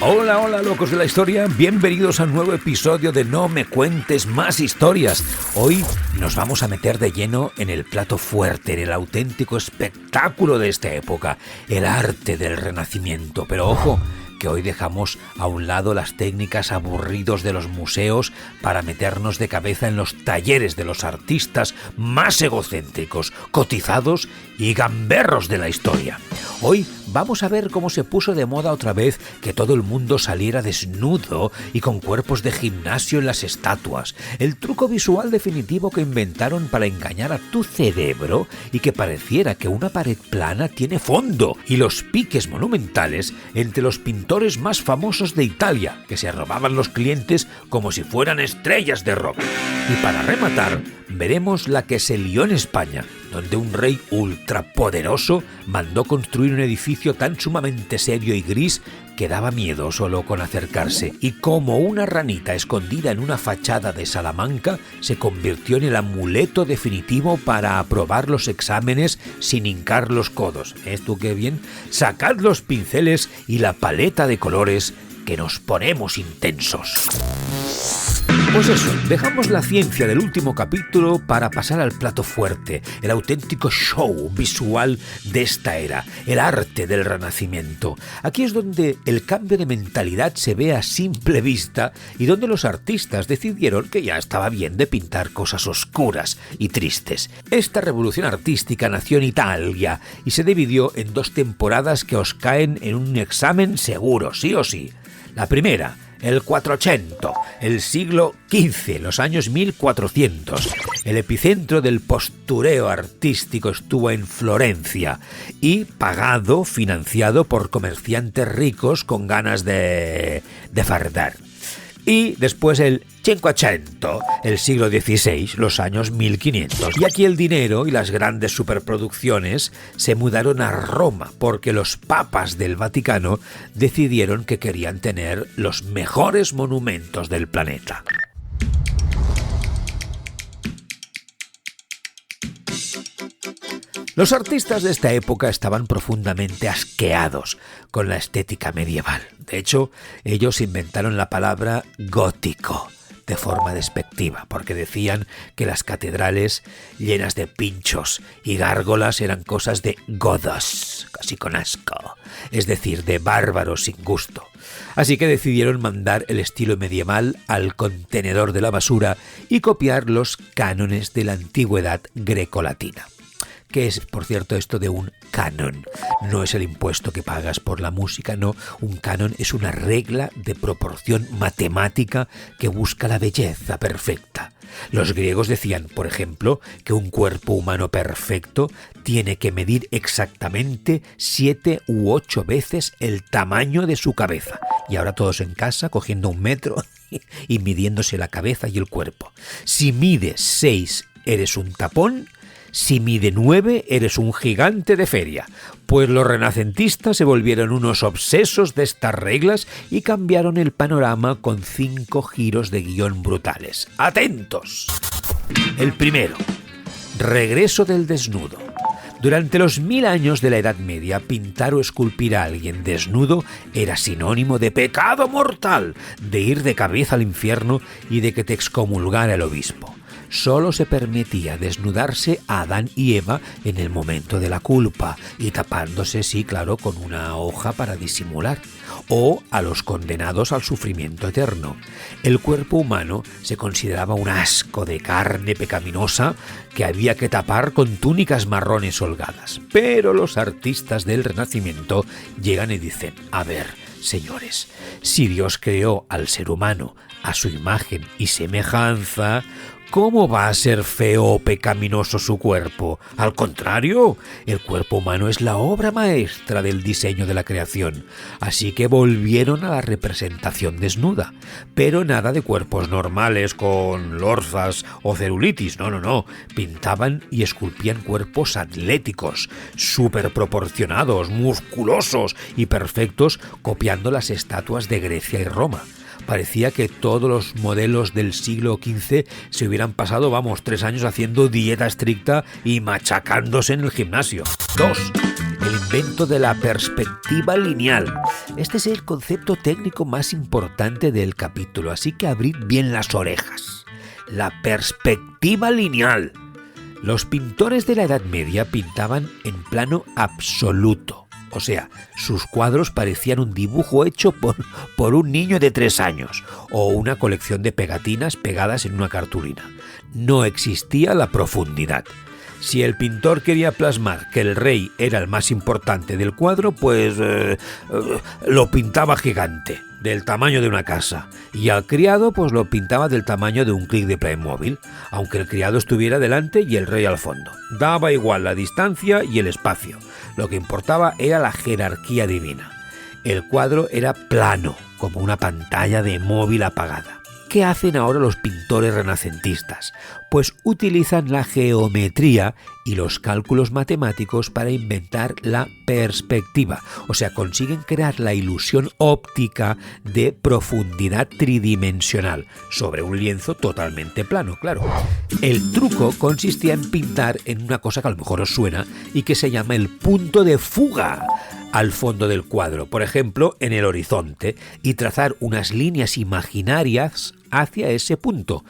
Hola, hola locos de la historia, bienvenidos a un nuevo episodio de No me cuentes más historias. Hoy nos vamos a meter de lleno en el plato fuerte, en el auténtico espectáculo de esta época, el arte del Renacimiento. Pero ojo, que hoy dejamos a un lado las técnicas aburridos de los museos para meternos de cabeza en los talleres de los artistas más egocéntricos, cotizados y gamberros de la historia. Hoy vamos a ver cómo se puso de moda otra vez que todo el mundo saliera desnudo y con cuerpos de gimnasio en las estatuas. El truco visual definitivo que inventaron para engañar a tu cerebro y que pareciera que una pared plana tiene fondo. Y los piques monumentales entre los pintores más famosos de Italia, que se robaban los clientes como si fueran estrellas de rock. Y para rematar, veremos la que se lió en España, donde un rey ultrapoderoso mandó construir un edificio tan sumamente serio y gris que daba miedo solo con acercarse, y como una ranita escondida en una fachada de Salamanca, se convirtió en el amuleto definitivo para aprobar los exámenes sin hincar los codos. ¿Esto qué bien? Sacad los pinceles y la paleta de colores que nos ponemos intensos. Pues eso, dejamos la ciencia del último capítulo para pasar al plato fuerte, el auténtico show visual de esta era, el arte del Renacimiento. Aquí es donde el cambio de mentalidad se ve a simple vista y donde los artistas decidieron que ya estaba bien de pintar cosas oscuras y tristes. Esta revolución artística nació en Italia y se dividió en 2 temporadas que os caen en un examen seguro, sí o sí. La primera, el 400, el siglo XV, los años 1400. El epicentro del postureo artístico estuvo en Florencia y financiado por comerciantes ricos con ganas de fardar. Y después el 500, el siglo XVI, los años 1500. Y aquí el dinero y las grandes superproducciones se mudaron a Roma porque los papas del Vaticano decidieron que querían tener los mejores monumentos del planeta. Los artistas de esta época estaban profundamente asqueados con la estética medieval. De hecho, ellos inventaron la palabra gótico de forma despectiva, porque decían que las catedrales llenas de pinchos y gárgolas eran cosas de godos, casi con asco, es decir, de bárbaros sin gusto. Así que decidieron mandar el estilo medieval al contenedor de la basura y copiar los cánones de la antigüedad grecolatina. ¿Qué es, por cierto, esto de un canon? No es el impuesto que pagas por la música, no. Un canon es una regla de proporción matemática que busca la belleza perfecta. Los griegos decían, por ejemplo, que un cuerpo humano perfecto tiene que medir exactamente 7 u 8 veces el tamaño de su cabeza. Y ahora todos en casa cogiendo 1 metro y midiéndose la cabeza y el cuerpo. Si mides 6, eres un tapón. Si mide 9, eres un gigante de feria. Pues los renacentistas se volvieron unos obsesos de estas reglas y cambiaron el panorama con 5 giros de guión brutales. ¡Atentos! El primero, regreso del desnudo. Durante los 1000 años de la Edad Media, pintar o esculpir a alguien desnudo era sinónimo de pecado mortal, de ir de cabeza al infierno y de que te excomulgara el obispo. Solo se permitía desnudarse a Adán y Eva en el momento de la culpa y tapándose, sí, claro, con una hoja para disimular, o a los condenados al sufrimiento eterno. El cuerpo humano se consideraba un asco de carne pecaminosa que había que tapar con túnicas marrones holgadas. Pero los artistas del Renacimiento llegan y dicen, a ver, señores, si Dios creó al ser humano a su imagen y semejanza, ¿cómo va a ser feo o pecaminoso su cuerpo? Al contrario, el cuerpo humano es la obra maestra del diseño de la creación. Así que volvieron a la representación desnuda. Pero nada de cuerpos normales con lorzas o celulitis. No. Pintaban y esculpían cuerpos atléticos, superproporcionados, musculosos y perfectos, copiando las estatuas de Grecia y Roma. Parecía que todos los modelos del siglo XV se hubieran pasado, 3 años haciendo dieta estricta y machacándose en el gimnasio. 2. el invento de la perspectiva lineal. Este es el concepto técnico más importante del capítulo, así que abrid bien las orejas. La perspectiva lineal. Los pintores de la Edad Media pintaban en plano absoluto. O sea, sus cuadros parecían un dibujo hecho por un niño de 3 años o una colección de pegatinas pegadas en una cartulina. No existía la profundidad. Si el pintor quería plasmar que el rey era el más importante del cuadro, pues lo pintaba gigante, del tamaño de una casa. Y al criado pues lo pintaba del tamaño de un clic de Playmobil, aunque el criado estuviera delante y el rey al fondo. Daba igual la distancia y el espacio. Lo que importaba era la jerarquía divina. El cuadro era plano, como una pantalla de móvil apagada. ¿Qué hacen ahora los pintores renacentistas? Pues utilizan la geometría y los cálculos matemáticos para inventar la perspectiva. O sea, consiguen crear la ilusión óptica de profundidad tridimensional sobre un lienzo totalmente plano, claro. El truco consistía en pintar en una cosa que a lo mejor os suena y que se llama el punto de fuga al fondo del cuadro, por ejemplo, en el horizonte, y trazar unas líneas imaginarias hacia ese punto.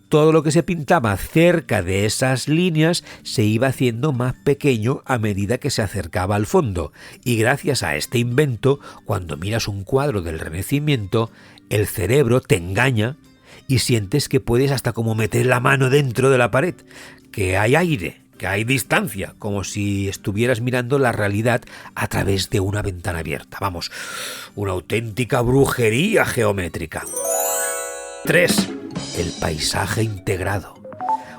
Todo lo que se pintaba cerca de esas líneas se iba haciendo más pequeño a medida que se acercaba al fondo, y gracias a este invento, cuando miras un cuadro del Renacimiento, el cerebro te engaña y sientes que puedes hasta como meter la mano dentro de la pared, que hay aire, que hay distancia, como si estuvieras mirando la realidad a través de una ventana abierta. Vamos, una auténtica brujería geométrica. 3. El paisaje integrado.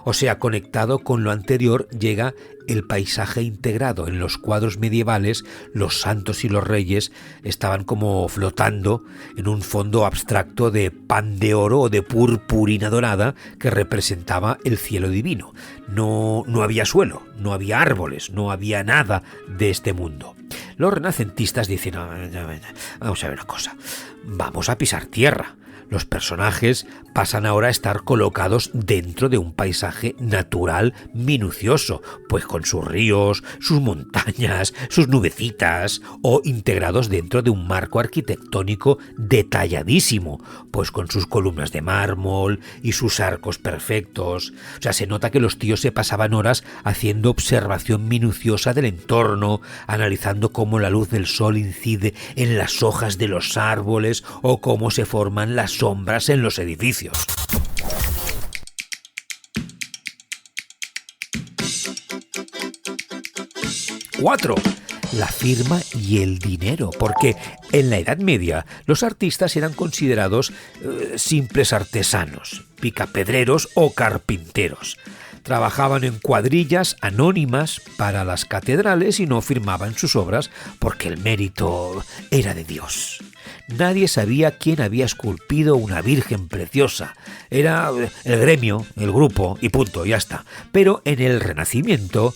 O sea, conectado con lo anterior llega el paisaje integrado. En los cuadros medievales, los santos y los reyes estaban como flotando en un fondo abstracto de pan de oro o de purpurina dorada que representaba el cielo divino. No había suelo, no había árboles, no había nada de este mundo. Los renacentistas dicen, vamos a ver una cosa, vamos a pisar tierra. Los personajes pasan ahora a estar colocados dentro de un paisaje natural minucioso, pues con sus ríos, sus montañas, sus nubecitas, o integrados dentro de un marco arquitectónico detalladísimo, pues con sus columnas de mármol y sus arcos perfectos. O sea, se nota que los tíos se pasaban horas haciendo observación minuciosa del entorno, analizando cómo la luz del sol incide en las hojas de los árboles o cómo se forman las sombras en los edificios. ¡4! La firma y el dinero, porque en la Edad Media los artistas eran considerados simples artesanos, picapedreros o carpinteros. Trabajaban en cuadrillas anónimas para las catedrales y no firmaban sus obras porque el mérito era de Dios. Nadie sabía quién había esculpido una virgen preciosa. Era el gremio, el grupo y punto, ya está. Pero en el Renacimiento,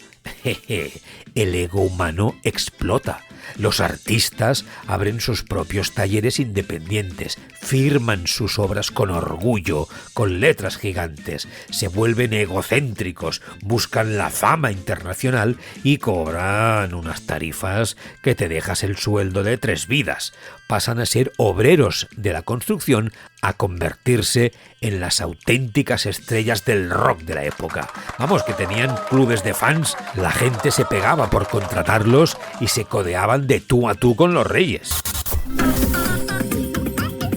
el ego humano explota. Los artistas abren sus propios talleres independientes, firman sus obras con orgullo, con letras gigantes, se vuelven egocéntricos, buscan la fama internacional y cobran unas tarifas que te dejas el sueldo de 3 vidas. Pasan a ser obreros de la construcción a convertirse en las auténticas estrellas del rock de la época. Vamos, que tenían clubes de fans, la gente se pegaba por contratarlos y se codeaban de tú a tú con los reyes.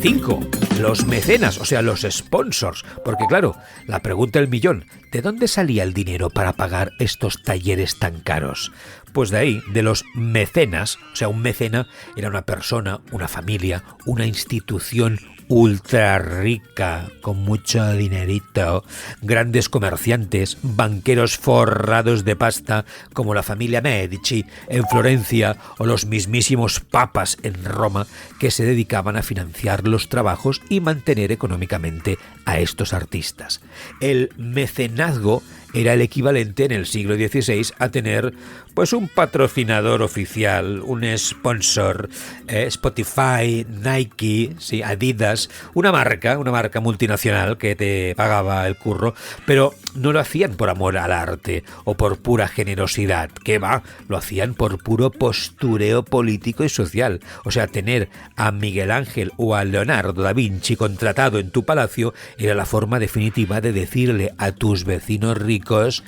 5. Los mecenas, o sea, los sponsors. Porque claro, la pregunta del millón, ¿de dónde salía el dinero para pagar estos talleres tan caros? Pues de ahí, de los mecenas. O sea, un mecena era una persona, una familia, una institución ultra rica, con mucho dinerito, grandes comerciantes, banqueros forrados de pasta, como la familia Medici en Florencia o los mismísimos papas en Roma, que se dedicaban a financiar los trabajos y mantener económicamente a estos artistas. El mecenazgo era el equivalente en el siglo XVI a tener pues un patrocinador oficial, un sponsor, Spotify, Nike, sí, Adidas, una marca multinacional que te pagaba el curro, pero no lo hacían por amor al arte o por pura generosidad, que va, lo hacían por puro postureo político y social. O sea, tener a Miguel Ángel o a Leonardo da Vinci contratado en tu palacio era la forma definitiva de decirle a tus vecinos ricos: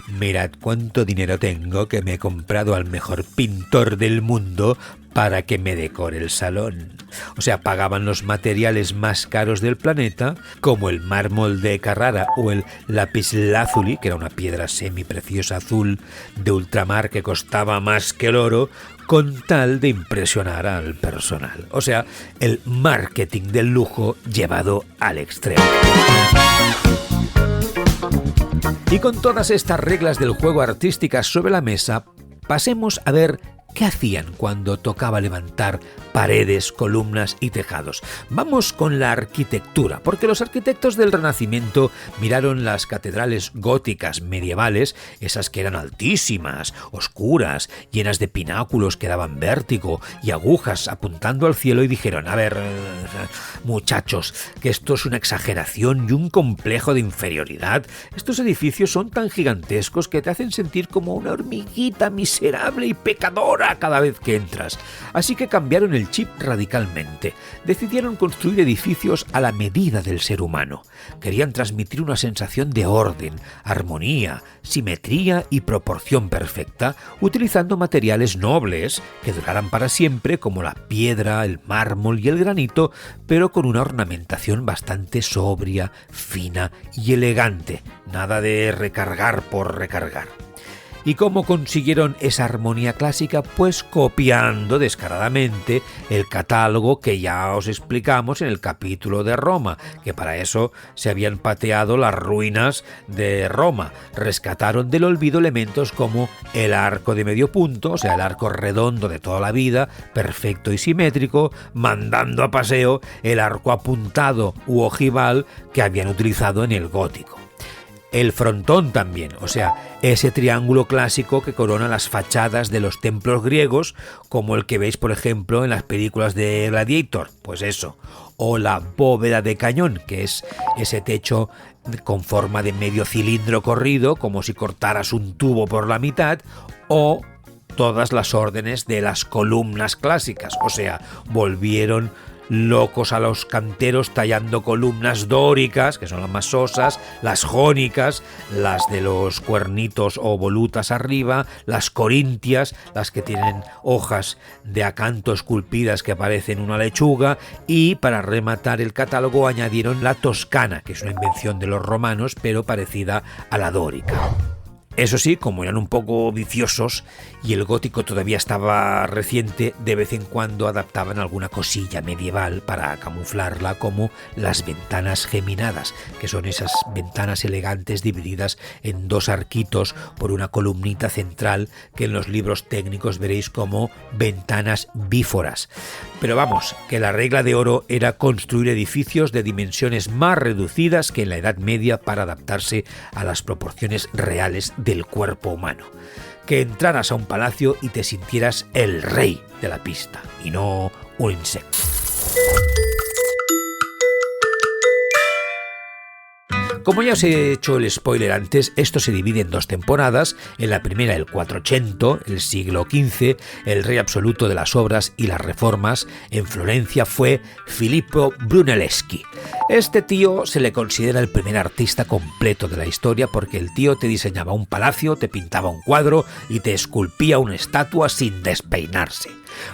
mirad cuánto dinero tengo, que me he comprado al mejor pintor del mundo para que me decore el salón. O sea, pagaban los materiales más caros del planeta, como el mármol de Carrara o el lapislázuli, que era una piedra semipreciosa azul de ultramar que costaba más que el oro, con tal de impresionar al personal. O sea, el marketing del lujo llevado al extremo. Y con todas estas reglas del juego artísticas sobre la mesa, pasemos a ver ¿qué hacían cuando tocaba levantar paredes, columnas y tejados? Vamos con la arquitectura, porque los arquitectos del Renacimiento miraron las catedrales góticas medievales, esas que eran altísimas, oscuras, llenas de pináculos que daban vértigo y agujas apuntando al cielo, y dijeron: a ver, muchachos, que esto es una exageración y un complejo de inferioridad. Estos edificios son tan gigantescos que te hacen sentir como una hormiguita miserable y pecadora cada vez que entras. Así que cambiaron el chip radicalmente. Decidieron construir edificios a la medida del ser humano. Querían transmitir una sensación de orden, armonía, simetría y proporción perfecta, utilizando materiales nobles que duraran para siempre, como la piedra, el mármol y el granito, pero con una ornamentación bastante sobria, fina y elegante. Nada de recargar por recargar. ¿Y cómo consiguieron esa armonía clásica? Pues copiando descaradamente el catálogo que ya os explicamos en el capítulo de Roma, que para eso se habían pateado las ruinas de Roma. Rescataron del olvido elementos como el arco de medio punto, o sea, el arco redondo de toda la vida, perfecto y simétrico, mandando a paseo el arco apuntado u ojival que habían utilizado en el gótico. El frontón también, o sea, ese triángulo clásico que corona las fachadas de los templos griegos, como el que veis, por ejemplo, en las películas de Gladiator, pues eso. O la bóveda de cañón, que es ese techo con forma de medio cilindro corrido, como si cortaras un tubo por la mitad, o todas las órdenes de las columnas clásicas, o sea, volvieron locos a los canteros tallando columnas dóricas, que son las más sosas, las jónicas, las de los cuernitos o volutas arriba, las corintias, las que tienen hojas de acanto esculpidas que parecen una lechuga, y para rematar el catálogo añadieron la toscana, que es una invención de los romanos, pero parecida a la dórica. Eso sí, como eran un poco viciosos y el gótico todavía estaba reciente, de vez en cuando adaptaban alguna cosilla medieval para camuflarla, como las ventanas geminadas, que son esas ventanas elegantes divididas en dos arquitos por una columnita central, que en los libros técnicos veréis como ventanas bíforas. Pero vamos, que la regla de oro era construir edificios de dimensiones más reducidas que en la Edad Media para adaptarse a las proporciones reales del cuerpo humano. Que entraras a un palacio y te sintieras el rey de la pista y no un insecto. Como ya os he hecho el spoiler antes, esto se divide en dos temporadas. En la primera, el 400, el siglo XV, el rey absoluto de las obras y las reformas en Florencia fue Filippo Brunelleschi. Este tío se le considera el primer artista completo de la historia, porque el tío te diseñaba un palacio, te pintaba un cuadro y te esculpía una estatua sin despeinarse.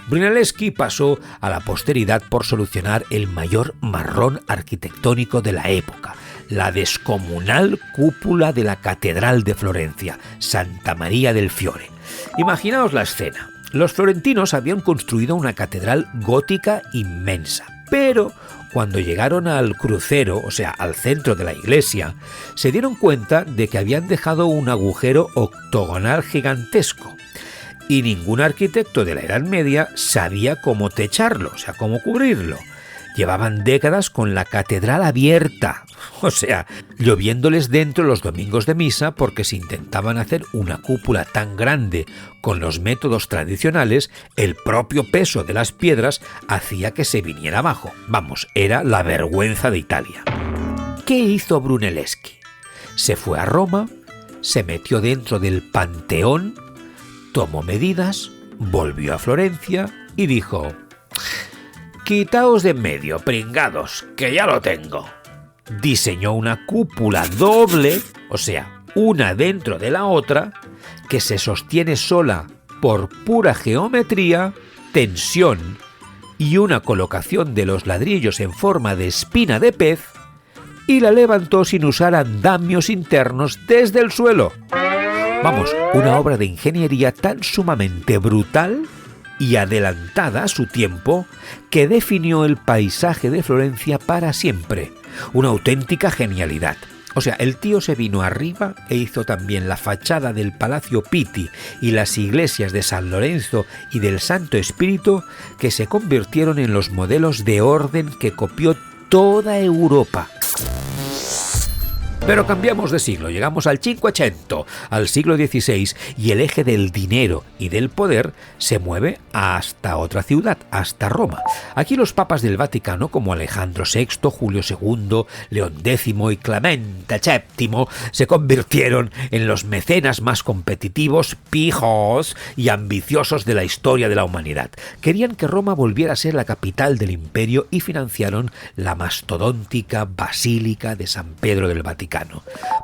Brunelleschi pasó a la posteridad por solucionar el mayor marrón arquitectónico de la época: la descomunal cúpula de la Catedral de Florencia, Santa María del Fiore. Imaginaos la escena. Los florentinos habían construido una catedral gótica inmensa, pero cuando llegaron al crucero, o sea, al centro de la iglesia, se dieron cuenta de que habían dejado un agujero octogonal gigantesco. Y ningún arquitecto de la Edad Media sabía cómo techarlo, o sea, cómo cubrirlo. Llevaban décadas con la catedral abierta, o sea, lloviéndoles dentro los domingos de misa porque si intentaban hacer una cúpula tan grande con los métodos tradicionales, el propio peso de las piedras hacía que se viniera abajo. Vamos, era la vergüenza de Italia. ¿Qué hizo Brunelleschi? Se fue a Roma, se metió dentro del Panteón, tomó medidas, volvió a Florencia y dijo: «Quitaos de en medio, pringados, que ya lo tengo». Diseñó una cúpula doble, o sea, una dentro de la otra, que se sostiene sola por pura geometría, tensión y una colocación de los ladrillos en forma de espina de pez, y la levantó sin usar andamios internos desde el suelo. Vamos, una obra de ingeniería tan sumamente brutal y adelantada a su tiempo que definió el paisaje de Florencia para siempre. Una auténtica genialidad. O sea, el tío se vino arriba e hizo también la fachada del Palacio Pitti y las iglesias de San Lorenzo y del Santo Espíritu, que se convirtieron en los modelos de orden que copió toda Europa. Pero cambiamos de siglo, llegamos al Cinquecento, al siglo XVI, y el eje del dinero y del poder se mueve hasta otra ciudad, hasta Roma. Aquí los papas del Vaticano, como Alejandro VI, Julio II, León X y Clemente VII, se convirtieron en los mecenas más competitivos, pijos y ambiciosos de la historia de la humanidad. Querían que Roma volviera a ser la capital del imperio y financiaron la mastodóntica Basílica de San Pedro del Vaticano.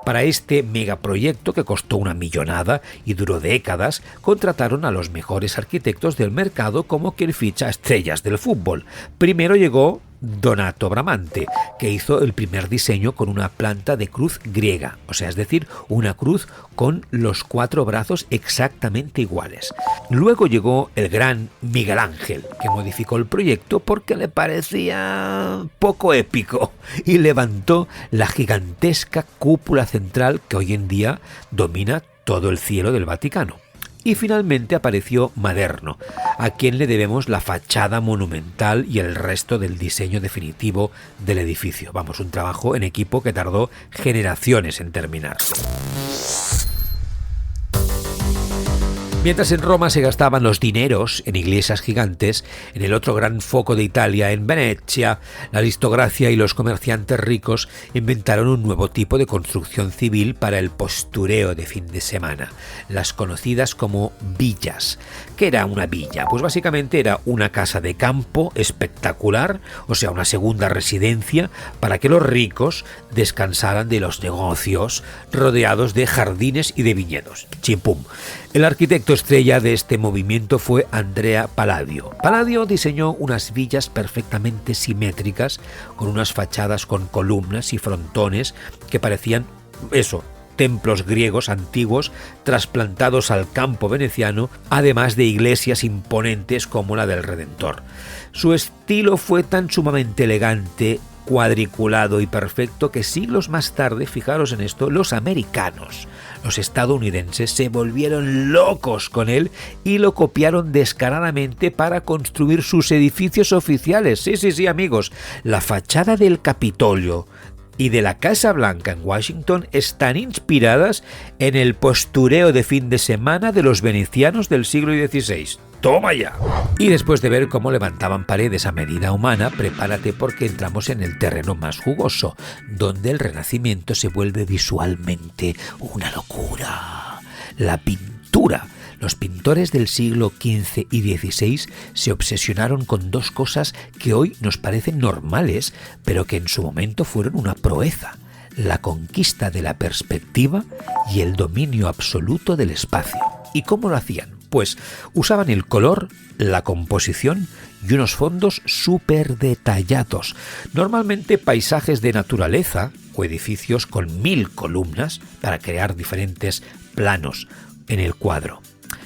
Para este megaproyecto, que costó una millonada y duró décadas, contrataron a los mejores arquitectos del mercado como quien ficha estrellas del fútbol. Primero llegó Donato Bramante, que hizo el primer diseño con una planta de cruz griega, o sea, es decir, una cruz con los 4 brazos exactamente iguales. Luego llegó el gran Miguel Ángel, que modificó el proyecto porque le parecía poco épico y levantó la gigantesca cúpula central que hoy en día domina todo el cielo del Vaticano. Y finalmente apareció Maderno, a quien le debemos la fachada monumental y el resto del diseño definitivo del edificio. Vamos, un trabajo en equipo que tardó generaciones en terminar. Mientras en Roma se gastaban los dineros en iglesias gigantes, en el otro gran foco de Italia, en Venecia, la aristocracia y los comerciantes ricos inventaron un nuevo tipo de construcción civil para el postureo de fin de semana, las conocidas como villas. ¿Qué era una villa? Pues básicamente era una casa de campo espectacular, o sea, una segunda residencia para que los ricos descansaran de los negocios, rodeados de jardines y de viñedos. Chimpum. El arquitecto estrella de este movimiento fue Andrea Palladio. Palladio diseñó unas villas perfectamente simétricas, con unas fachadas con columnas y frontones que parecían templos griegos antiguos trasplantados al campo veneciano, además de iglesias imponentes como la del Redentor. Su estilo fue tan sumamente elegante, cuadriculado y perfecto que siglos más tarde, fijaros en esto, los americanos, los estadounidenses, se volvieron locos con él y lo copiaron descaradamente para construir sus edificios oficiales. Sí, amigos, la fachada del Capitolio y de la Casa Blanca en Washington están inspiradas en el postureo de fin de semana de los venecianos del siglo XVI. ¡Toma ya! Y después de ver cómo levantaban paredes a medida humana, prepárate porque entramos en el terreno más jugoso, donde el Renacimiento se vuelve visualmente una locura. La pintura. Los pintores del siglo XV y XVI se obsesionaron con 2 cosas que hoy nos parecen normales, pero que en su momento fueron una proeza: la conquista de la perspectiva y el dominio absoluto del espacio. ¿Y cómo lo hacían? Pues usaban el color, la composición y unos fondos súper detallados. Normalmente paisajes de naturaleza o edificios con 1000 columnas para crear diferentes planos en el cuadro.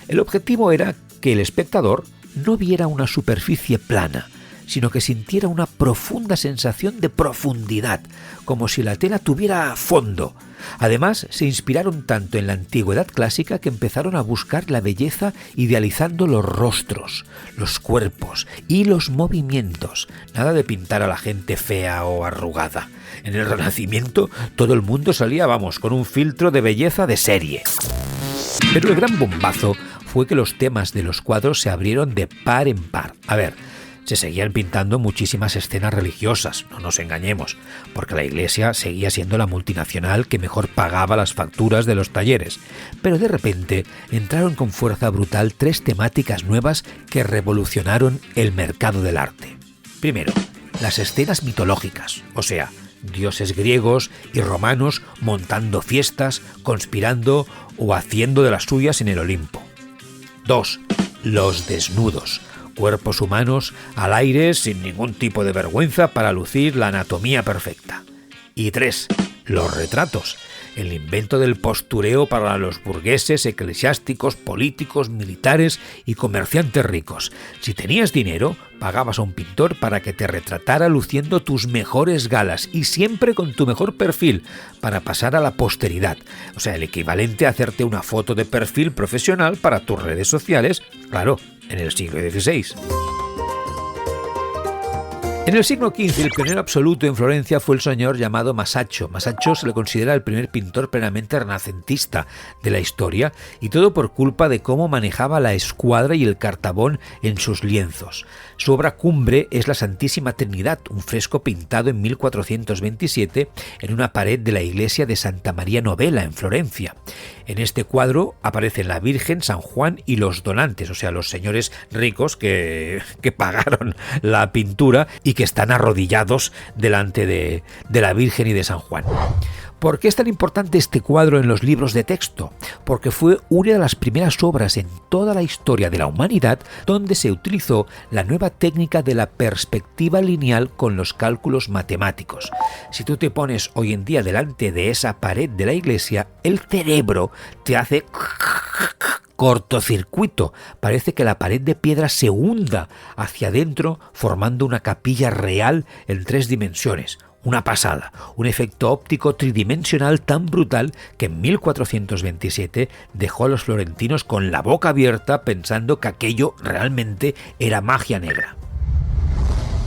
El objetivo era que el espectador no viera una superficie plana, sino que sintiera una profunda sensación de profundidad, como si la tela tuviera fondo. Además, se inspiraron tanto en la antigüedad clásica que empezaron a buscar la belleza idealizando los rostros, los cuerpos y los movimientos. Nada de pintar a la gente fea o arrugada. En el Renacimiento todo el mundo salía, con un filtro de belleza de serie. Pero el gran bombazo fue que los temas de los cuadros se abrieron de par en par. Se seguían pintando muchísimas escenas religiosas, no nos engañemos, porque la Iglesia seguía siendo la multinacional que mejor pagaba las facturas de los talleres. Pero de repente entraron con fuerza brutal 3 temáticas nuevas que revolucionaron el mercado del arte. Primero, las escenas mitológicas, dioses griegos y romanos montando fiestas, conspirando o haciendo de las suyas en el Olimpo. 2. Los desnudos. Cuerpos humanos al aire sin ningún tipo de vergüenza para lucir la anatomía perfecta. Y 3. Los retratos. El invento del postureo para los burgueses, eclesiásticos, políticos, militares y comerciantes ricos. Si tenías dinero, pagabas a un pintor para que te retratara luciendo tus mejores galas y siempre con tu mejor perfil para pasar a la posteridad. El equivalente a hacerte una foto de perfil profesional para tus redes sociales, claro, en el siglo XVI. En el siglo XV, el pionero absoluto en Florencia fue el señor llamado Masaccio. Masaccio se le considera el primer pintor plenamente renacentista de la historia, y todo por culpa de cómo manejaba la escuadra y el cartabón en sus lienzos. Su obra cumbre es la Santísima Trinidad, un fresco pintado en 1427 en una pared de la iglesia de Santa María Novella en Florencia. En este cuadro aparecen la Virgen, San Juan y los donantes, los señores ricos que pagaron la pintura y que están arrodillados delante de la Virgen y de San Juan. ¿Por qué es tan importante este cuadro en los libros de texto? Porque fue una de las primeras obras en toda la historia de la humanidad donde se utilizó la nueva técnica de la perspectiva lineal con los cálculos matemáticos. Si tú te pones hoy en día delante de esa pared de la iglesia, el cerebro te hace cortocircuito. Parece que la pared de piedra se hunda hacia adentro formando una capilla real en 3 dimensiones. Una pasada, un efecto óptico tridimensional tan brutal que en 1427 dejó a los florentinos con la boca abierta pensando que aquello realmente era magia negra.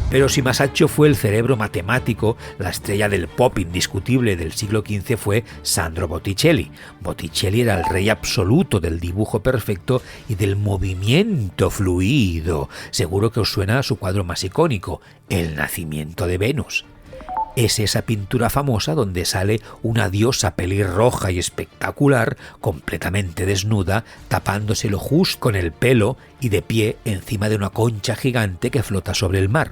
Pero si Masaccio fue el cerebro matemático, la estrella del pop indiscutible del siglo XV fue Sandro Botticelli. Botticelli era el rey absoluto del dibujo perfecto y del movimiento fluido. Seguro que os suena su cuadro más icónico, El nacimiento de Venus. Es esa pintura famosa donde sale una diosa pelirroja y espectacular, completamente desnuda, tapándoselo justo con el pelo y de pie encima de una concha gigante que flota sobre el mar.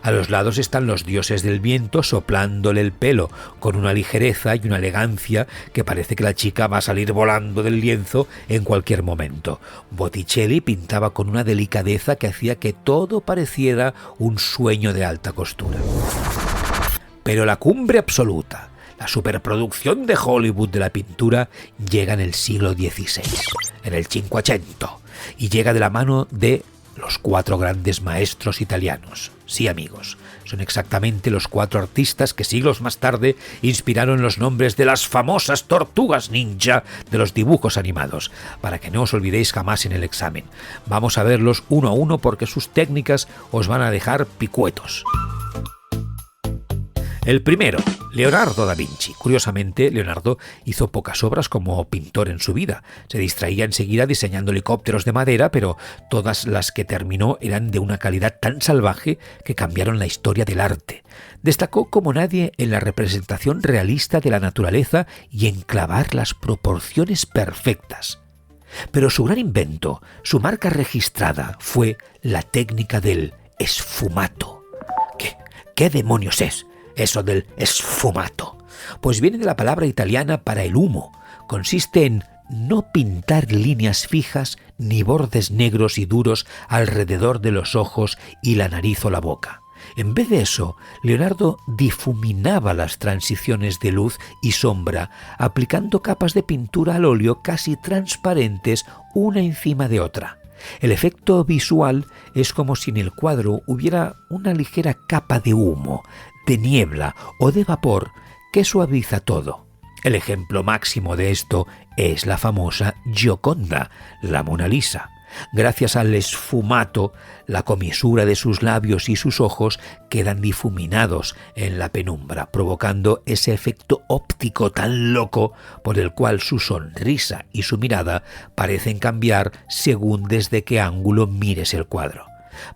A los lados están los dioses del viento soplándole el pelo con una ligereza y una elegancia que parece que la chica va a salir volando del lienzo en cualquier momento. Botticelli pintaba con una delicadeza que hacía que todo pareciera un sueño de alta costura. Pero la cumbre absoluta, la superproducción de Hollywood de la pintura, llega en el siglo XVI, en el Cinquecento, y llega de la mano de los 4 grandes maestros italianos. Sí, amigos, son exactamente los 4 artistas que siglos más tarde inspiraron los nombres de las famosas tortugas ninja de los dibujos animados, para que no os olvidéis jamás en el examen. Vamos a verlos uno a uno porque sus técnicas os van a dejar picuetos. El primero, Leonardo da Vinci. Curiosamente, Leonardo hizo pocas obras como pintor en su vida. Se distraía enseguida diseñando helicópteros de madera, pero todas las que terminó eran de una calidad tan salvaje que cambiaron la historia del arte. Destacó como nadie en la representación realista de la naturaleza y en clavar las proporciones perfectas. Pero su gran invento, su marca registrada, fue la técnica del esfumato. ¿Qué demonios es eso del esfumato? Pues viene de la palabra italiana para el humo. Consiste en no pintar líneas fijas ni bordes negros y duros alrededor de los ojos y la nariz o la boca. En vez de eso, Leonardo difuminaba las transiciones de luz y sombra, aplicando capas de pintura al óleo casi transparentes una encima de otra. El efecto visual es como si en el cuadro hubiera una ligera capa de humo, de niebla o de vapor que suaviza todo. El ejemplo máximo de esto es la famosa Gioconda, la Mona Lisa. Gracias al esfumato, la comisura de sus labios y sus ojos quedan difuminados en la penumbra, provocando ese efecto óptico tan loco por el cual su sonrisa y su mirada parecen cambiar según desde qué ángulo mires el cuadro.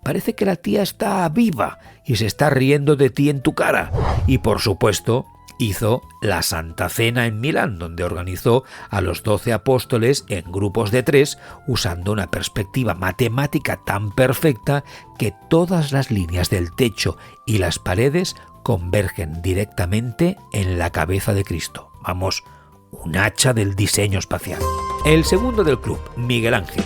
Parece que la tía está viva y se está riendo de ti en tu cara. Y por supuesto, hizo la Santa Cena en Milán, donde organizó a los 12 apóstoles en grupos de 3, usando una perspectiva matemática tan perfecta que todas las líneas del techo y las paredes convergen directamente en la cabeza de Cristo. Vamos, un hacha del diseño espacial. El segundo del club, Miguel Ángel.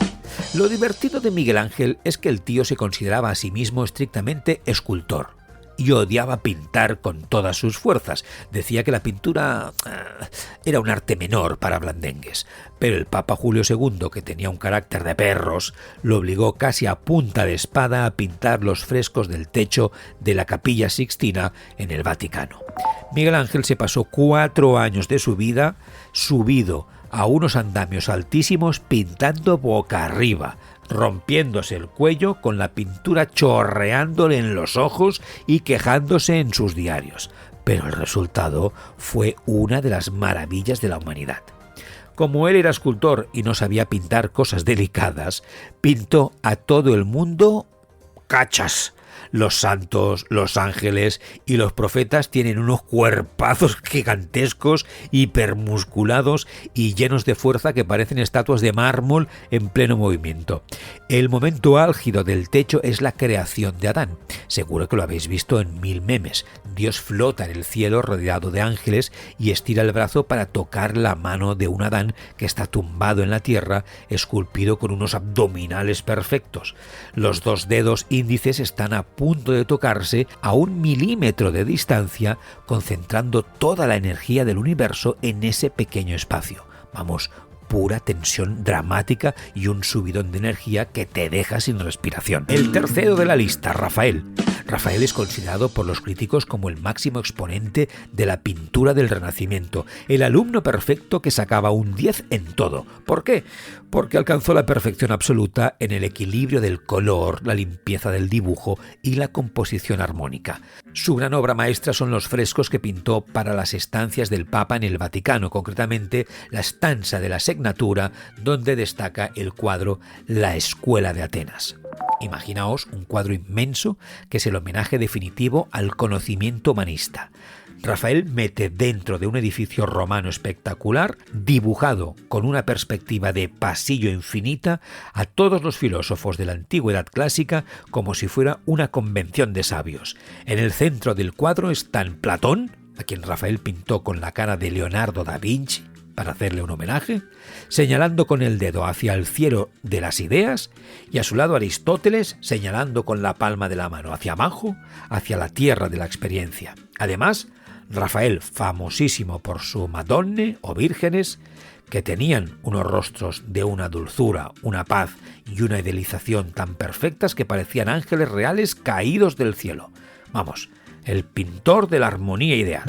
Lo divertido de Miguel Ángel es que el tío se consideraba a sí mismo estrictamente escultor y odiaba pintar con todas sus fuerzas. Decía que la pintura era un arte menor para blandengues. Pero el Papa Julio II, que tenía un carácter de perros, lo obligó casi a punta de espada a pintar los frescos del techo de la Capilla Sixtina en el Vaticano. Miguel Ángel se pasó 4 años de su vida subido a unos andamios altísimos pintando boca arriba, rompiéndose el cuello con la pintura chorreándole en los ojos y quejándose en sus diarios. Pero el resultado fue una de las maravillas de la humanidad. Como él era escultor y no sabía pintar cosas delicadas, pintó a todo el mundo cachas. Los santos, los ángeles y los profetas tienen unos cuerpazos gigantescos, hipermusculados y llenos de fuerza que parecen estatuas de mármol en pleno movimiento. El momento álgido del techo es la creación de Adán. Seguro que lo habéis visto en 1000 memes. Dios flota en el cielo rodeado de ángeles y estira el brazo para tocar la mano de un Adán que está tumbado en la tierra, esculpido con unos abdominales perfectos. Los 2 dedos índices están a punto de tocarse a 1 milímetro de distancia, concentrando toda la energía del universo en ese pequeño espacio. Vamos, pura tensión dramática y un subidón de energía que te deja sin respiración. El tercero de la lista, Rafael. Rafael es considerado por los críticos como el máximo exponente de la pintura del Renacimiento, el alumno perfecto que sacaba un 10 en todo. ¿Por qué? Porque alcanzó la perfección absoluta en el equilibrio del color, la limpieza del dibujo y la composición armónica. Su gran obra maestra son los frescos que pintó para las estancias del Papa en el Vaticano, concretamente la stanza de la Segnatura, donde destaca el cuadro La Escuela de Atenas. Imaginaos un cuadro inmenso que es el homenaje definitivo al conocimiento humanista. Rafael mete dentro de un edificio romano espectacular, dibujado con una perspectiva de pasillo infinita, a todos los filósofos de la antigüedad clásica como si fuera una convención de sabios. En el centro del cuadro están Platón, a quien Rafael pintó con la cara de Leonardo da Vinci, para hacerle un homenaje, señalando con el dedo hacia el cielo de las ideas, y a su lado Aristóteles señalando con la palma de la mano hacia abajo, hacia la tierra de la experiencia. Además, Rafael, famosísimo por su Madonne o vírgenes, que tenían unos rostros de una dulzura, una paz y una idealización tan perfectas que parecían ángeles reales caídos del cielo. Vamos, el pintor de la armonía ideal.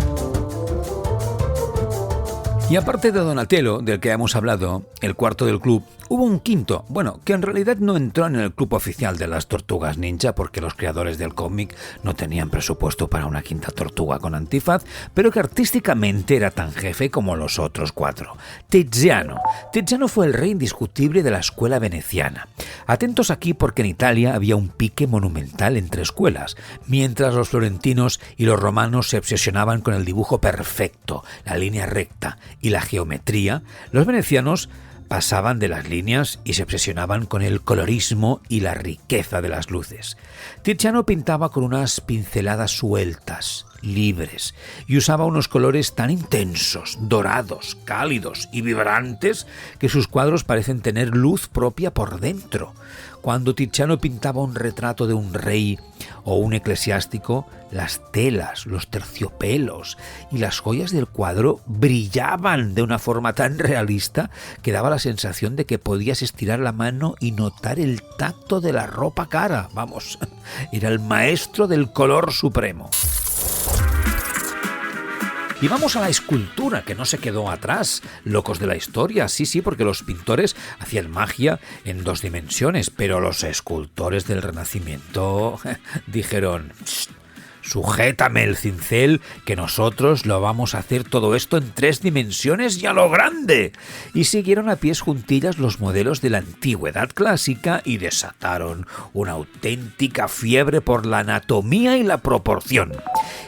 Y aparte de Donatello, del que hemos hablado, el cuarto del club, hubo un quinto, que en realidad no entró en el club oficial de las Tortugas Ninja porque los creadores del cómic no tenían presupuesto para una quinta tortuga con antifaz, pero que artísticamente era tan jefe como los otros 4. Tiziano. Tiziano fue el rey indiscutible de la escuela veneciana. Atentos aquí porque en Italia había un pique monumental entre escuelas. Mientras los florentinos y los romanos se obsesionaban con el dibujo perfecto, la línea recta y la geometría, los venecianos pasaban de las líneas y se obsesionaban con el colorismo y la riqueza de las luces. Tiziano pintaba con unas pinceladas sueltas, libres, y usaba unos colores tan intensos, dorados, cálidos y vibrantes que sus cuadros parecen tener luz propia por dentro. Cuando Tiziano pintaba un retrato de un rey o un eclesiástico, las telas, los terciopelos y las joyas del cuadro brillaban de una forma tan realista que daba la sensación de que podías estirar la mano y notar el tacto de la ropa cara. Vamos, era el maestro del color supremo. Y vamos a la escultura, que no se quedó atrás, locos de la historia. Sí, porque los pintores hacían magia en 2 dimensiones, pero los escultores del Renacimiento dijeron: sujétame el cincel, que nosotros lo vamos a hacer todo esto en 3 dimensiones y a lo grande. Y siguieron a pies juntillas los modelos de la antigüedad clásica y desataron una auténtica fiebre por la anatomía y la proporción.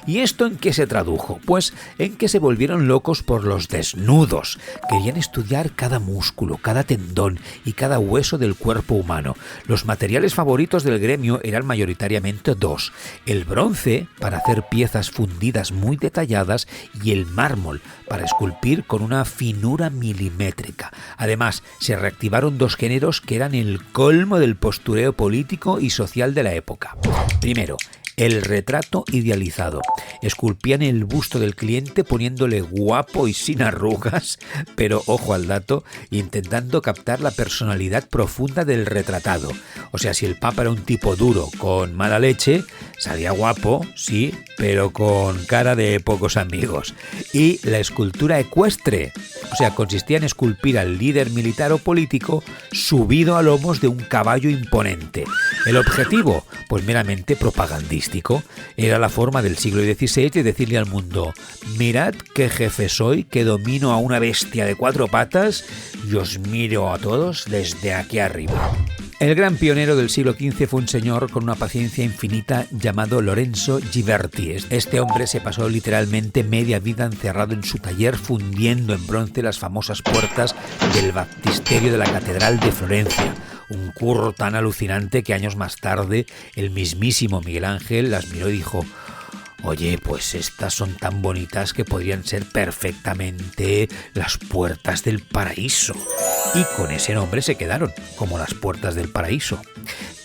¿Y esto en qué se tradujo? Pues en que se volvieron locos por los desnudos. Querían estudiar cada músculo, cada tendón y cada hueso del cuerpo humano. Los materiales favoritos del gremio eran mayoritariamente 2: el bronce, para hacer piezas fundidas muy detalladas, y el mármol, para esculpir con una finura milimétrica. Además, se reactivaron 2 géneros que eran el colmo del postureo político y social de la época. Primero, el retrato idealizado. Esculpían el busto del cliente poniéndole guapo y sin arrugas, pero ojo al dato, intentando captar la personalidad profunda del retratado. O sea, si el Papa era un tipo duro con mala leche, salía guapo, sí, pero con cara de pocos amigos. Y la escultura ecuestre, o sea, consistía en esculpir al líder militar o político subido a lomos de un caballo imponente. El objetivo, pues meramente propagandístico. Era la forma del siglo XVI de decirle al mundo: mirad qué jefe soy, que domino a una bestia de 4 patas y os miro a todos desde aquí arriba. El gran pionero del siglo XV fue un señor con una paciencia infinita llamado Lorenzo Ghiberti. Este hombre se pasó literalmente media vida encerrado en su taller fundiendo en bronce las famosas puertas del baptisterio de la Catedral de Florencia. Un curro tan alucinante que años más tarde el mismísimo Miguel Ángel las miró y dijo: oye, pues estas son tan bonitas que podrían ser perfectamente las puertas del paraíso. Y con ese nombre se quedaron, como las puertas del paraíso.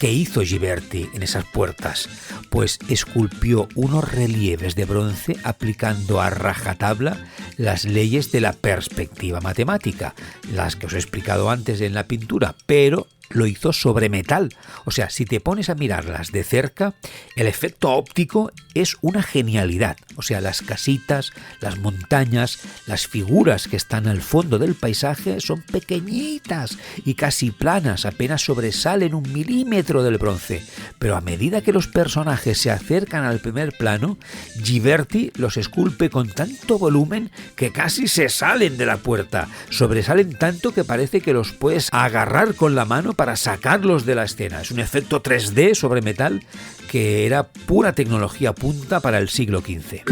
¿Qué hizo Ghiberti en esas puertas? Pues esculpió unos relieves de bronce aplicando a rajatabla las leyes de la perspectiva matemática, las que os he explicado antes en la pintura, pero lo hizo sobre metal. O sea, si te pones a mirarlas de cerca, el efecto óptico es una genialidad. O sea, las casitas, las montañas, las figuras que están al fondo del paisaje son pequeñitas y casi planas, apenas sobresalen 1 milímetro del bronce. Pero a medida que los personajes se acercan al primer plano, Ghiberti los esculpe con tanto volumen que casi se salen de la puerta. Sobresalen tanto que parece que los puedes agarrar con la mano para sacarlos de la escena. Es un efecto 3D sobre metal que era pura tecnología punta para el siglo XV.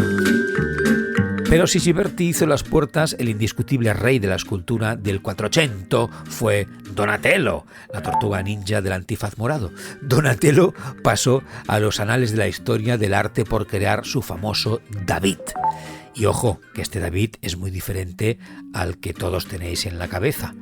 Pero si Ghiberti hizo las puertas, el indiscutible rey de la escultura del Quattrocento fue Donatello, la tortuga ninja del antifaz morado. Donatello pasó a los anales de la historia del arte por crear su famoso David. Y ojo, que este David es muy diferente al que todos tenéis en la cabeza.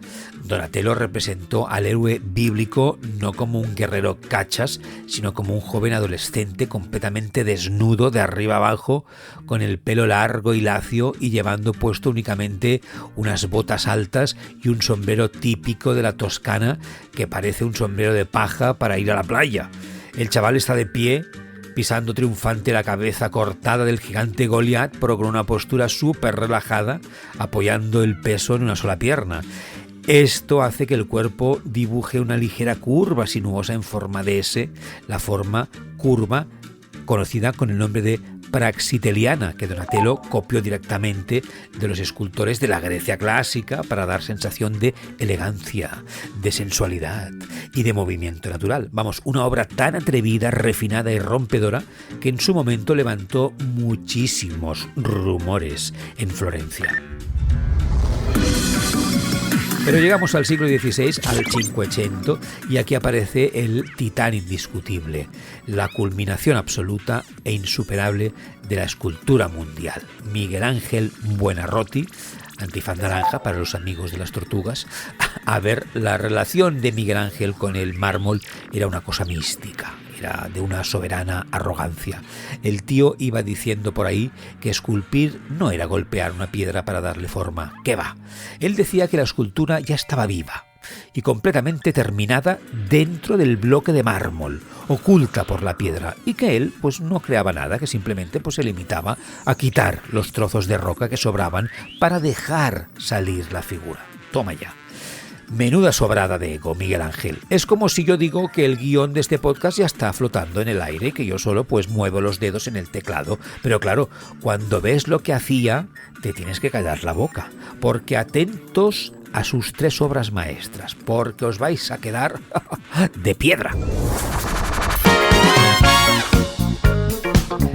Donatello representó al héroe bíblico no como un guerrero cachas, sino como un joven adolescente completamente desnudo de arriba abajo, con el pelo largo y lacio y llevando puesto únicamente unas botas altas y un sombrero típico de la Toscana que parece un sombrero de paja para ir a la playa. El chaval está de pie, pisando triunfante la cabeza cortada del gigante Goliat, pero con una postura súper relajada, apoyando el peso en una sola pierna. Esto hace que el cuerpo dibuje una ligera curva sinuosa en forma de S, la forma curva conocida con el nombre de praxiteliana, que Donatello copió directamente de los escultores de la Grecia clásica para dar sensación de elegancia, de sensualidad y de movimiento natural. Vamos, una obra tan atrevida, refinada y rompedora que en su momento levantó muchísimos rumores en Florencia. Pero llegamos al siglo XVI, al Cinquecento, y aquí aparece el titán indiscutible, la culminación absoluta e insuperable de la escultura mundial. Miguel Ángel Buonarroti, antifaz naranja para los amigos de las tortugas. A ver, la relación de Miguel Ángel con el mármol era una cosa mística. Era de una soberana arrogancia. El tío iba diciendo por ahí que esculpir no era golpear una piedra para darle forma. ¿Qué va? Él decía que la escultura ya estaba viva. y completamente terminada dentro del bloque de mármol, oculta por la piedra, y que él pues no creaba nada, que simplemente pues se limitaba a quitar los trozos de roca que sobraban para dejar salir la figura. Toma ya. Menuda sobrada de ego, Miguel Ángel. Es como si yo digo que el guión de este podcast ya está flotando en el aire y que yo solo pues muevo los dedos en el teclado. Pero claro, cuando ves lo que hacía, te tienes que callar la boca. Porque atentos a sus 3 obras maestras, porque os vais a quedar de piedra.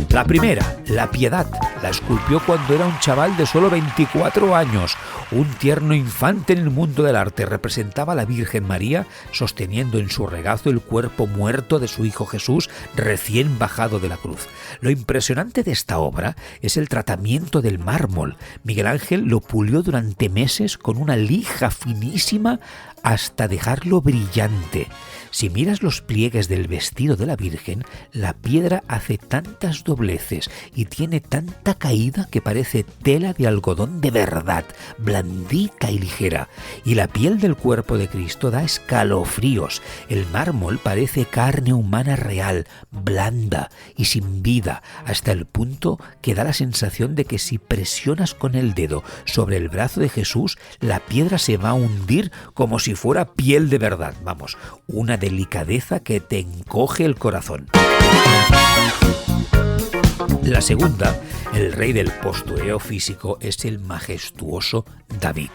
La primera, la Piedad, la esculpió cuando era un chaval de solo 24 años. Un tierno infante en el mundo del arte. Representaba a la Virgen María sosteniendo en su regazo el cuerpo muerto de su hijo Jesús recién bajado de la cruz. Lo impresionante de esta obra es el tratamiento del mármol. Miguel Ángel lo pulió durante meses con una lija finísima hasta dejarlo brillante. Si miras los pliegues del vestido de la Virgen, la piedra hace tantas dobleces y tiene tanta caída que parece tela de algodón de verdad, blandita y ligera. Y la piel del cuerpo de Cristo da escalofríos. El mármol parece carne humana real, blanda y sin vida, hasta el punto que da la sensación de que si presionas con el dedo sobre el brazo de Jesús, la piedra se va a hundir como si fuera piel de verdad. Vamos, una delicadeza que te encoge el corazón. La segunda, el rey del postueo físico, es el majestuoso David.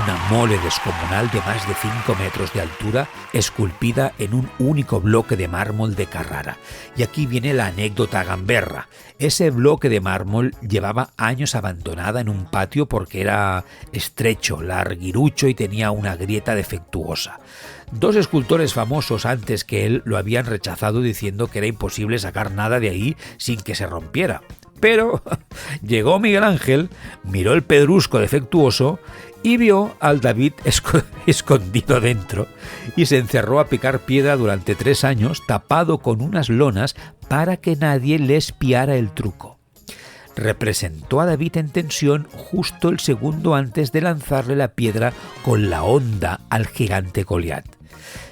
Una mole descomunal de más de 5 metros de altura, esculpida en un único bloque de mármol de Carrara. Y aquí viene la anécdota gamberra. Ese bloque de mármol llevaba años abandonada en un patio porque era estrecho, larguirucho y tenía una grieta defectuosa. 2 escultores famosos antes que él lo habían rechazado diciendo que era imposible sacar nada de ahí sin que se rompiera. Pero llegó Miguel Ángel, miró el pedrusco defectuoso y vio al David escondido dentro y se encerró a picar piedra durante 3 años tapado con unas lonas para que nadie le espiara el truco. Representó a David en tensión justo el segundo antes de lanzarle la piedra con la honda al gigante Goliat.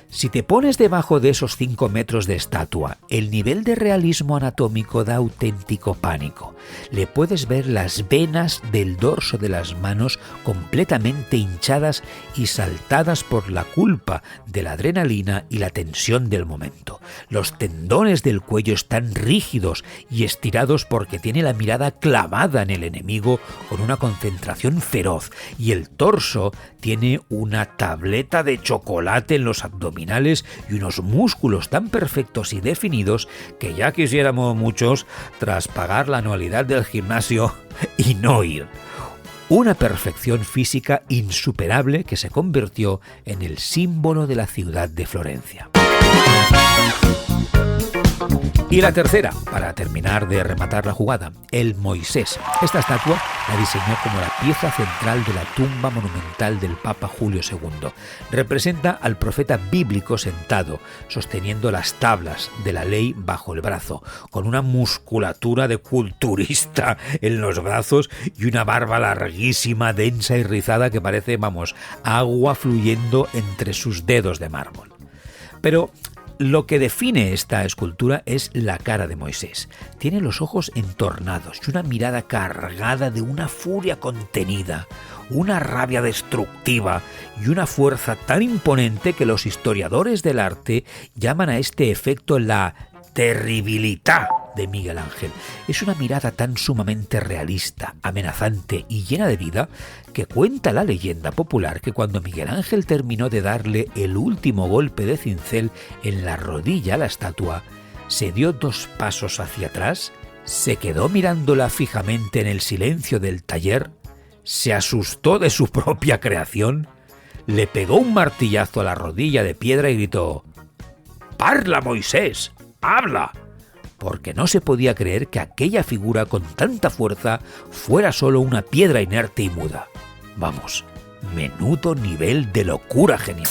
Si te pones debajo de esos 5 metros de estatua, el nivel de realismo anatómico da auténtico pánico. Le puedes ver las venas del dorso de las manos completamente hinchadas y saltadas por la culpa de la adrenalina y la tensión del momento. Los tendones del cuello están rígidos y estirados porque tiene la mirada clavada en el enemigo con una concentración feroz, y el torso tiene una tableta de chocolate en los abdominales y unos músculos tan perfectos y definidos que ya quisiéramos muchos tras pagar la anualidad del gimnasio y no ir. Una perfección física insuperable que se convirtió en el símbolo de la ciudad de Florencia. Y la tercera, para terminar de rematar la jugada, el Moisés. Esta estatua la diseñó como la pieza central de la tumba monumental del Papa Julio II. Representa al profeta bíblico sentado, sosteniendo las tablas de la ley bajo el brazo, con una musculatura de culturista en los brazos y una barba larguísima, densa y rizada que parece, agua fluyendo entre sus dedos de mármol. Pero lo que define esta escultura es la cara de Moisés. Tiene los ojos entornados y una mirada cargada de una furia contenida, una rabia destructiva y una fuerza tan imponente que los historiadores del arte llaman a este efecto la terribilità de Miguel Ángel. Es una mirada tan sumamente realista, amenazante y llena de vida que cuenta la leyenda popular que cuando Miguel Ángel terminó de darle el último golpe de cincel en la rodilla a la estatua, se dio 2 pasos hacia atrás, se quedó mirándola fijamente en el silencio del taller, se asustó de su propia creación, le pegó un martillazo a la rodilla de piedra y gritó: «¡Parla, Moisés! ¡Habla!», porque no se podía creer que aquella figura con tanta fuerza fuera solo una piedra inerte y muda. Vamos, menudo nivel de locura genial.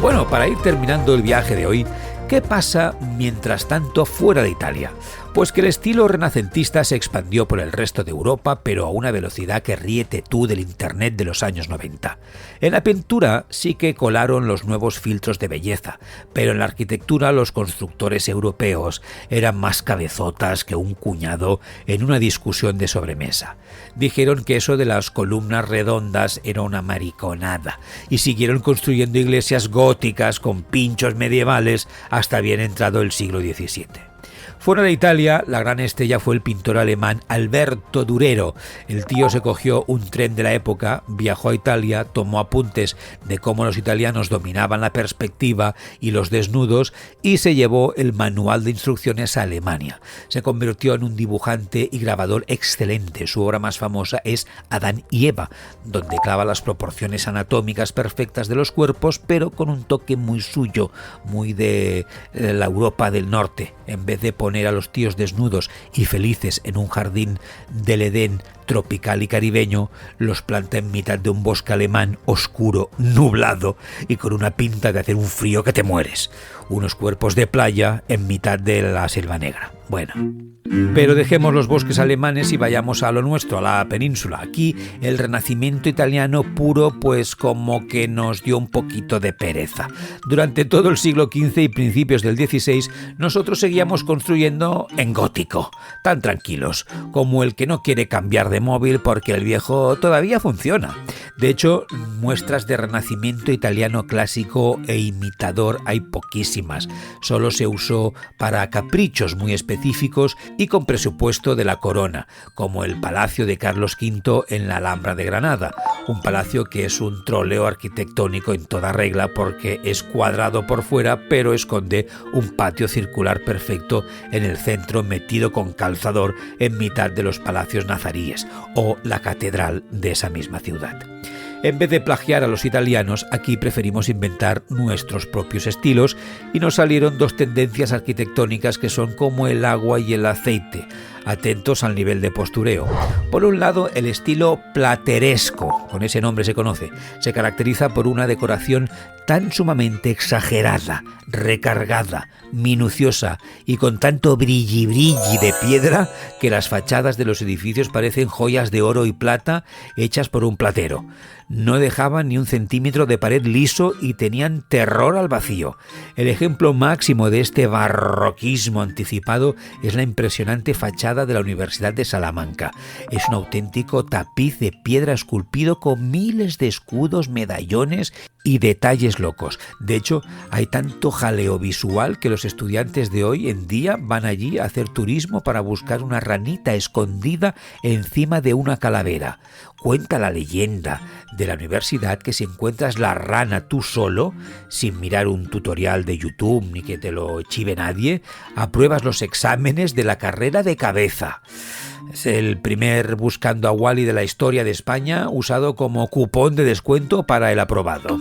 Bueno, para ir terminando el viaje de hoy, ¿qué pasa mientras tanto fuera de Italia? Pues que el estilo renacentista se expandió por el resto de Europa, pero a una velocidad que ríete tú del Internet de los años 90. En la pintura sí que colaron los nuevos filtros de belleza, pero en la arquitectura los constructores europeos eran más cabezotas que un cuñado en una discusión de sobremesa. Dijeron que eso de las columnas redondas era una mariconada y siguieron construyendo iglesias góticas con pinchos medievales hasta bien entrado el siglo XVII. Fuera de Italia, la gran estrella fue el pintor alemán Alberto Durero. El tío se cogió un tren de la época, viajó a Italia, tomó apuntes de cómo los italianos dominaban la perspectiva y los desnudos y se llevó el manual de instrucciones a Alemania. Se convirtió en un dibujante y grabador excelente. Su obra más famosa es Adán y Eva, donde clava las proporciones anatómicas perfectas de los cuerpos, pero con un toque muy suyo, muy de la Europa del Norte. En vez de poner a los tíos desnudos y felices en un jardín del Edén tropical y caribeño, los planta en mitad de un bosque alemán oscuro, nublado y con una pinta de hacer un frío que te mueres. Unos cuerpos de playa en mitad de la Selva Negra. Bueno, pero dejemos los bosques alemanes y vayamos a lo nuestro, a la península. Aquí el renacimiento italiano puro pues como que nos dio un poquito de pereza. Durante todo el siglo XV y principios del XVI nosotros seguíamos construyendo en gótico, tan tranquilos como el que no quiere cambiar de móvil porque el viejo todavía funciona. De hecho, muestras de renacimiento italiano clásico e imitador hay poquísimas. Solo se usó para caprichos muy específicos y con presupuesto de la corona, como el Palacio de Carlos V en la Alhambra de Granada, un palacio que es un troleo arquitectónico en toda regla porque es cuadrado por fuera pero esconde un patio circular perfecto en el centro metido con calzador en mitad de los palacios nazaríes o la catedral de esa misma ciudad. En vez de plagiar a los italianos, aquí preferimos inventar nuestros propios estilos y nos salieron dos tendencias arquitectónicas que son como el agua y el aceite. Atentos al nivel de postureo. Por un lado, el estilo plateresco, con ese nombre se conoce, se caracteriza por una decoración tan sumamente exagerada, recargada, minuciosa y con tanto brilli-brilli de piedra que las fachadas de los edificios parecen joyas de oro y plata hechas por un platero. No dejaban ni un centímetro de pared liso y tenían terror al vacío. El ejemplo máximo de este barroquismo anticipado es la impresionante fachada de la Universidad de Salamanca. Es un auténtico tapiz de piedra esculpido con miles de escudos, medallones y detalles locos. De hecho, hay tanto jaleo visual que los estudiantes de hoy en día van allí a hacer turismo para buscar una ranita escondida encima de una calavera. Cuenta la leyenda de la universidad que si encuentras la rana tú solo, sin mirar un tutorial de YouTube ni que te lo chive nadie, apruebas los exámenes de la carrera de cabeza. Es el primer Buscando a Wally de la historia de España usado como cupón de descuento para el aprobado.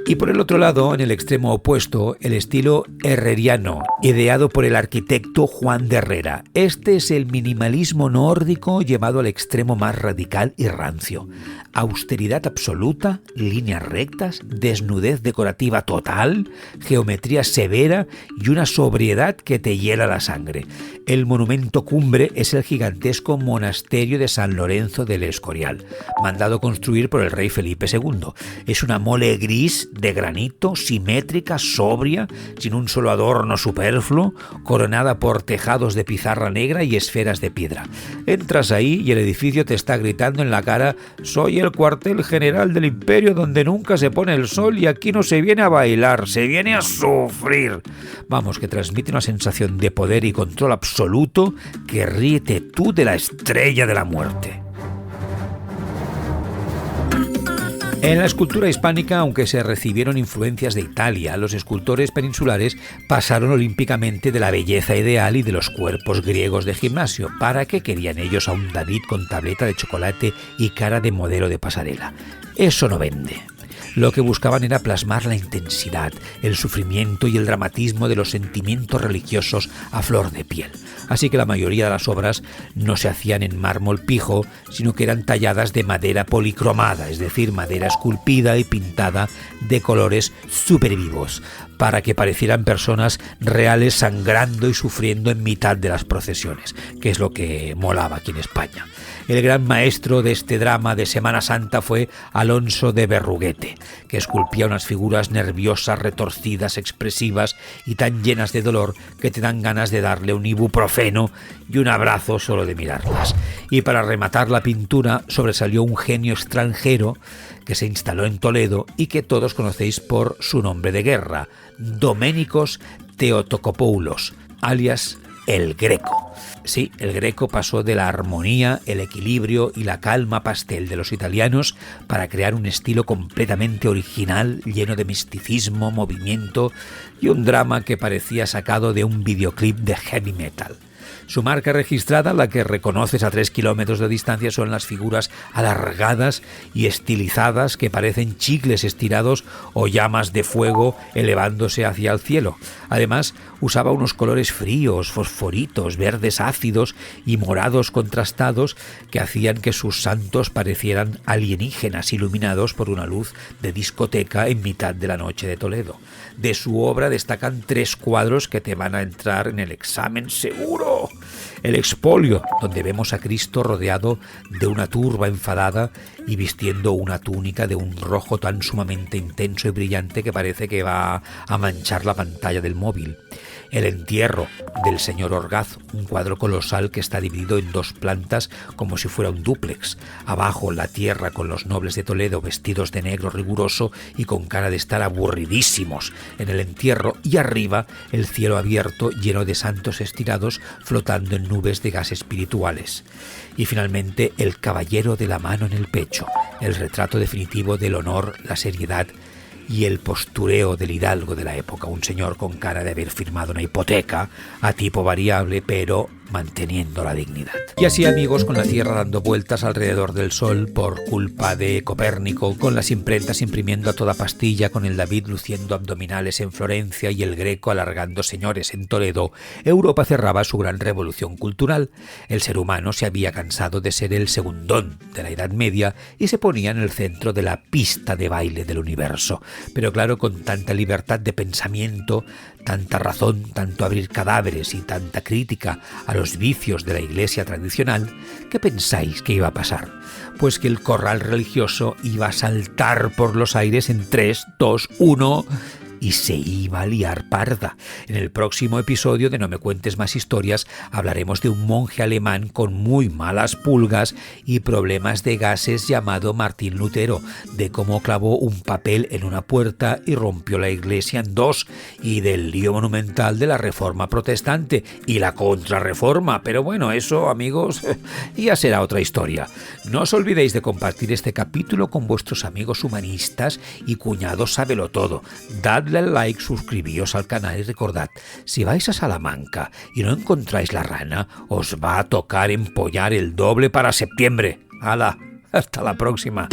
Y por el otro lado, en el extremo opuesto, el estilo herreriano, ideado por el arquitecto Juan de Herrera. Este es el minimalismo nórdico llevado al extremo más radical y rancio. Austeridad absoluta, líneas rectas, desnudez decorativa total, geometría severa y una sobriedad que te hiela la sangre. El monumento cumbre es el gigantesco monasterio de San Lorenzo del Escorial, mandado construir por el rey Felipe II. Es una mole gris de granito, simétrica, sobria, sin un solo adorno superfluo, coronada por tejados de pizarra negra y esferas de piedra. Entras ahí y el edificio te está gritando en la cara: soy el cuartel general del imperio donde nunca se pone el sol y aquí no se viene a bailar, se viene a sufrir. Vamos, que transmite una sensación de poder y control absoluto que ríete tú de la estrella de la muerte. En la escultura hispánica, aunque se recibieron influencias de Italia, los escultores peninsulares pasaron olímpicamente de la belleza ideal y de los cuerpos griegos de gimnasio. ¿Para qué querían ellos a un David con tableta de chocolate y cara de modelo de pasarela? Eso no vende. Lo que buscaban era plasmar la intensidad, el sufrimiento y el dramatismo de los sentimientos religiosos a flor de piel. Así que la mayoría de las obras no se hacían en mármol pijo, sino que eran talladas de madera policromada, es decir, madera esculpida y pintada de colores supervivos, para que parecieran personas reales sangrando y sufriendo en mitad de las procesiones, que es lo que molaba aquí en España. El gran maestro de este drama de Semana Santa fue Alonso de Berruguete, que esculpía unas figuras nerviosas, retorcidas, expresivas y tan llenas de dolor que te dan ganas de darle un ibuprofeno y un abrazo solo de mirarlas. Y para rematar la pintura sobresalió un genio extranjero que se instaló en Toledo y que todos conocéis por su nombre de guerra, Doménicos Theotokopoulos, alias El Greco. Sí, el Greco pasó de la armonía, el equilibrio y la calma pastel de los italianos para crear un estilo completamente original, lleno de misticismo, movimiento y un drama que parecía sacado de un videoclip de heavy metal. Su marca registrada, la que reconoces a 3 kilómetros de distancia, son las figuras alargadas y estilizadas que parecen chicles estirados o llamas de fuego elevándose hacia el cielo. Además, usaba unos colores fríos, fosforitos, verdes ácidos y morados contrastados que hacían que sus santos parecieran alienígenas iluminados por una luz de discoteca en mitad de la noche de Toledo. De su obra destacan 3 cuadros que te van a entrar en el examen seguro. El expolio, donde vemos a Cristo rodeado de una turba enfadada y vistiendo una túnica de un rojo tan sumamente intenso y brillante que parece que va a manchar la pantalla del móvil. El entierro del señor Orgaz, un cuadro colosal que está dividido en 2 plantas como si fuera un dúplex. Abajo la tierra con los nobles de Toledo vestidos de negro riguroso y con cara de estar aburridísimos en el entierro, y arriba el cielo abierto lleno de santos estirados flotando en nubes de gas espirituales. Y finalmente el caballero de la mano en el pecho, el retrato definitivo del honor, la seriedad y el postureo del hidalgo de la época, un señor con cara de haber firmado una hipoteca a tipo variable, pero manteniendo la dignidad. Y así, amigos, con la Tierra dando vueltas alrededor del Sol por culpa de Copérnico, con las imprentas imprimiendo a toda pastilla, con el David luciendo abdominales en Florencia y el Greco alargando señores en Toledo, Europa cerraba su gran revolución cultural. El ser humano se había cansado de ser el segundón de la Edad Media y se ponía en el centro de la pista de baile del universo. Pero claro, con tanta libertad de pensamiento, tanta razón, tanto abrir cadáveres y tanta crítica a los vicios de la iglesia tradicional, ¿qué pensáis que iba a pasar? Pues que el corral religioso iba a saltar por los aires en 3, 2, 1... y se iba a liar parda. En el próximo episodio de No me cuentes más historias hablaremos de un monje alemán con muy malas pulgas y problemas de gases llamado Martín Lutero, de cómo clavó un papel en una puerta y rompió la iglesia en 2, y del lío monumental de la Reforma protestante y la Contrarreforma. Pero bueno, eso, amigos, ya será otra historia. No os olvidéis de compartir este capítulo con vuestros amigos humanistas y cuñados sabelotodo. Dadle al like, suscribíos al canal y recordad, si vais a Salamanca y no encontráis la rana, os va a tocar empollar el doble para septiembre. ¡Hala! ¡Hasta la próxima!